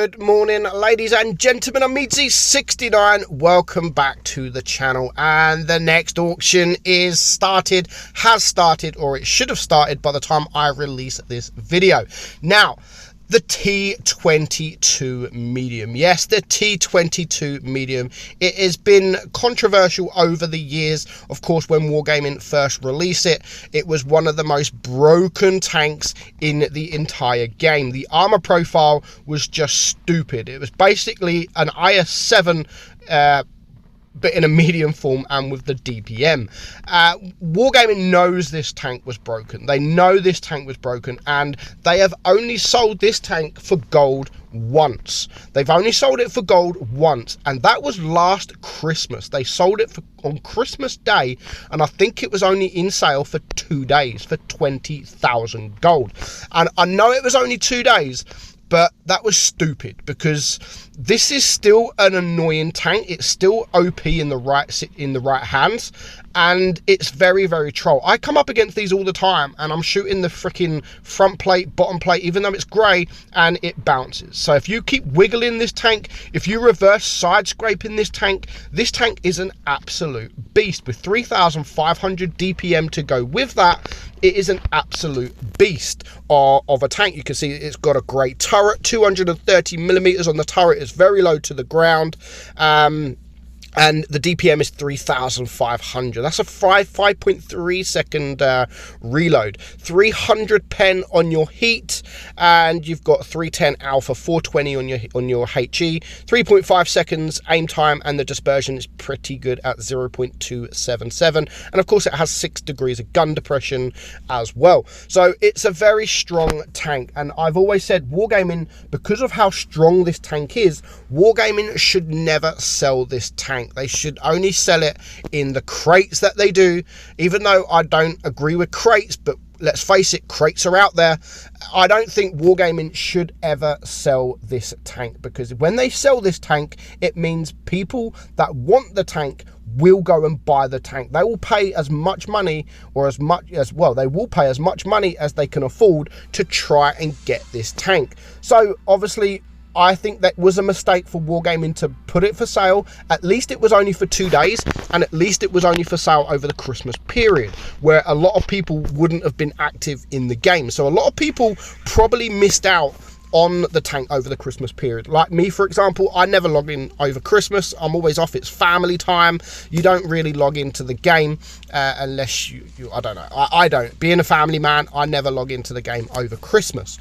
Good morning, ladies and gentlemen. I'm meadsyreplays. Welcome back to the channel. And the next auction has started, or it should have started by the time I release this video. Now, the T22 medium. Yes, the T22 medium. It has been controversial over the years. Of course, when Wargaming first released it, it was one of the most broken tanks in the entire game. The armor profile was just stupid. It was basically an IS-7 but in a medium form and with the DPM. Wargaming knows this tank was broken. They know this tank was broken, and they have only sold this tank for gold once. They've only sold it for gold once, and that was last Christmas. They sold it on Christmas Day, and I think it was only in sale for 2 days for 20,000 gold. And I know it was only 2 days, but that was stupid, because this is still an annoying tank. It's still OP in the right hands, and it's very, very troll. I come up against these all the time, and I'm shooting the freaking front plate, bottom plate, even though it's grey, and it bounces. So if you keep wiggling this tank, if you reverse side scraping this tank is an absolute beast. With 3,500 DPM to go with that, it is an absolute beast of a tank. You can see it's got a great turret, 230 millimeters on the turret. It's very low to the ground. And the DPM is 3,500. That's a 5.3 second reload. 300 pen on your heat, and you've got 310 alpha, 420 on your HE. 3.5 seconds aim time, and the dispersion is pretty good at 0.277. And of course, it has 6 degrees of gun depression as well. So it's a very strong tank. And I've always said Wargaming, because of how strong this tank is, Wargaming should never sell this tank. They should only sell it in the crates that they do, even though I don't agree with crates, but let's face it, crates are out there. I don't think Wargaming should ever sell this tank, because when they sell this tank, it means people that want the tank will go and buy the tank. They will pay as much money, or as much as, well, they will pay as much money as they can afford to try and get this tank. So obviously, I think that was a mistake for Wargaming to put it for sale. At least it was only for 2 days, and at least it was only for sale over the Christmas period, where a lot of people wouldn't have been active in the game. So a lot of people probably missed out on the tank over the Christmas period. Like me, for example, I never log in over Christmas. I'm always off. It's family time. You don't really log into the game unless you I don't know. I don't. Being a family man, I never log into the game over Christmas.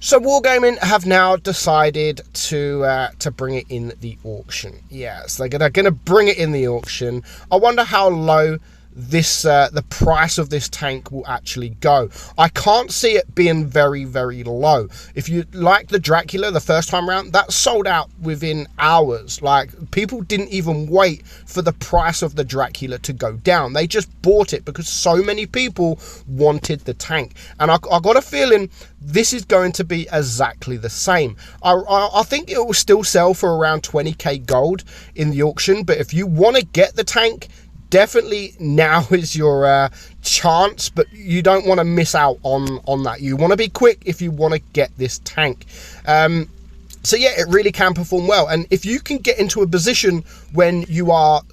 So Wargaming have now decided to bring it in the auction. Yes, they're gonna bring it in the auction. I wonder how low this the price of this tank will actually go. I can't see it being very, very low. If you like the Dracula the first time around, that sold out within hours. Like, people didn't even wait for the price of the Dracula to go down. They just bought it because so many people wanted the tank. And I got a feeling this is going to be exactly the same. I think it will still sell for around 20k gold in the auction, but if you want to get the tank, definitely now is your chance, but you don't want to miss out on that. You want to be quick if you want to get this tank. So yeah, it really can perform well. And if you can get into a position when you are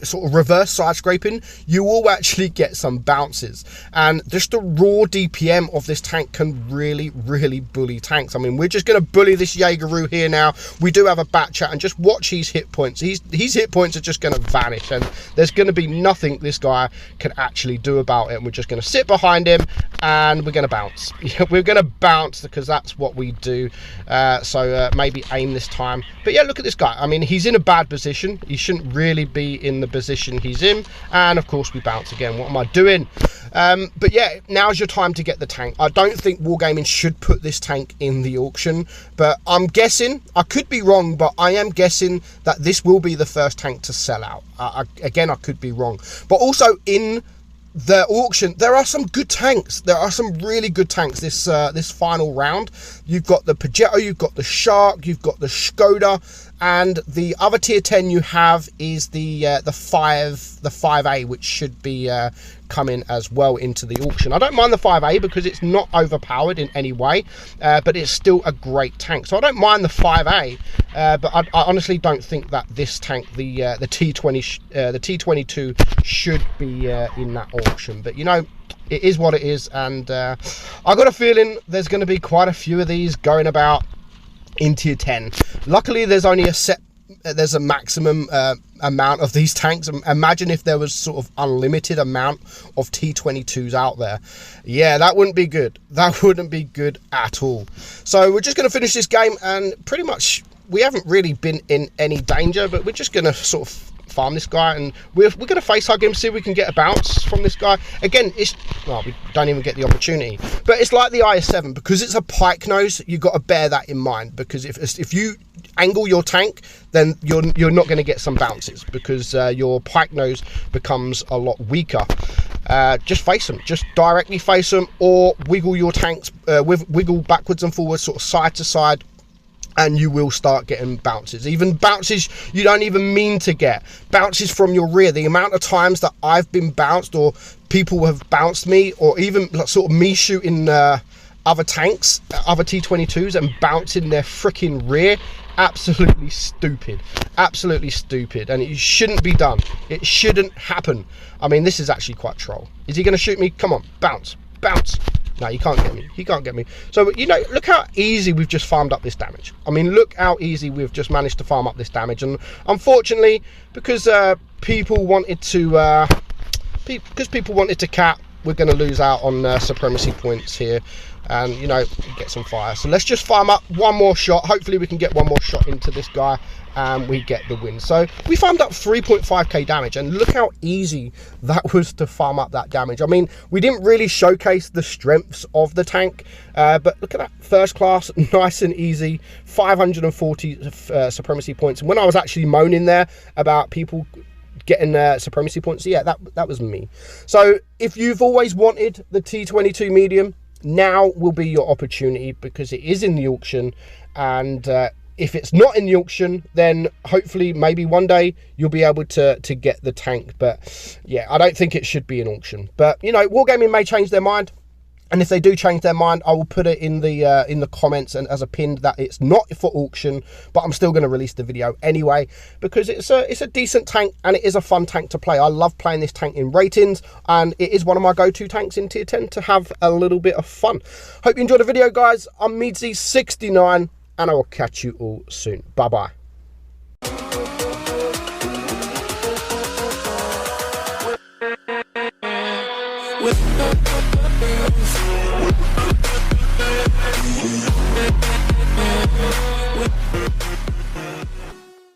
sort of reverse side scraping, you will actually get some bounces. And just the raw DPM of this tank can really, really bully tanks. I mean, we're just going to bully this Jaegeroo here now. We do have a bat chat, and just watch his hit points. His hit points are just going to vanish, and there's going to be nothing this guy can actually do about it. And we're just going to sit behind him, and we're going to bounce. We're going to bounce because that's what we do. So maybe aim this time. But yeah, look at this guy. I mean, he's in a bad position. He shouldn't really be in the position he's in, and of course we bounce again. What am I doing? But yeah, now's your time to get the tank. I don't think Wargaming should put this tank in the auction, but I'm guessing, I could be wrong, but I am guessing that this will be the first tank to sell out. Again, I could be wrong, but also in the auction there are some good tanks. There are some really good tanks this final round. You've got the Pajero, you've got the Shark, you've got the Skoda, and the other tier 10 you have is the 5A, which should be come in as well into the auction. I don't mind the 5A because it's not overpowered in any way, but it's still a great tank. So I don't mind the 5A, but I honestly don't think that this tank, the T22, should be in that auction. But you know, it is what it is, and I got a feeling there's going to be quite a few of these going about in tier 10. Luckily, there's only there's a maximum amount of these tanks. Imagine if there was sort of unlimited amount of T22s out there. Yeah, that wouldn't be good. That wouldn't be good at all. So we're just going to finish this game, and pretty much we haven't really been in any danger, but we're just going to sort of farm this guy, and we're going to face hug him, see if we can get a bounce from this guy. Again, well, we don't even get the opportunity, but it's like the IS-7, because it's a pike nose. You've got to bear that in mind, because if you angle your tank, then you're not going to get some bounces, because your pike nose becomes a lot weaker. Just face them, just directly face them, or wiggle your tanks, wiggle backwards and forwards, sort of side to side, and you will start getting bounces. Even bounces you don't even mean to get. Bounces from your rear. The amount of times that I've been bounced, or people have bounced me, or even sort of me shooting other tanks, other T22s, and bouncing their freaking rear. Absolutely stupid. Absolutely stupid. And it shouldn't be done. It shouldn't happen. I mean, this is actually quite troll. Is he going to shoot me? Come on, bounce. Bounce. No, he can't get me. He can't get me. So, you know, look how easy we've just farmed up this damage. I mean, look how easy we've just managed to farm up this damage. And unfortunately, because people wanted to cap, we're going to lose out on supremacy points here. And, you know, get some fire. So let's just farm up one more shot. Hopefully we can get one more shot into this guy, and we get the win. So we farmed up 3.5k damage, and look how easy that was to farm up that damage. I mean, we didn't really showcase the strengths of the tank, but look at that, first class, nice and easy, 540 supremacy points. And when I was actually moaning there about people getting supremacy points, yeah, that was me. So if you've always wanted the T22 medium, now will be your opportunity, because it is in the auction. And if it's not in the auction, then hopefully maybe one day you'll be able to get the tank. But yeah, I don't think it should be an auction. But you know, Wargaming may change their mind, and if they do change their mind, I will put it in the comments and as a pin that it's not for auction. But I'm still going to release the video anyway, because it's a decent tank, and it is a fun tank to play. I love playing this tank in ratings, and it is one of my go-to tanks in tier 10 to have a little bit of fun. Hope you enjoyed the video, guys. I'm meadsyreplays, and I will catch you all soon. Bye bye. With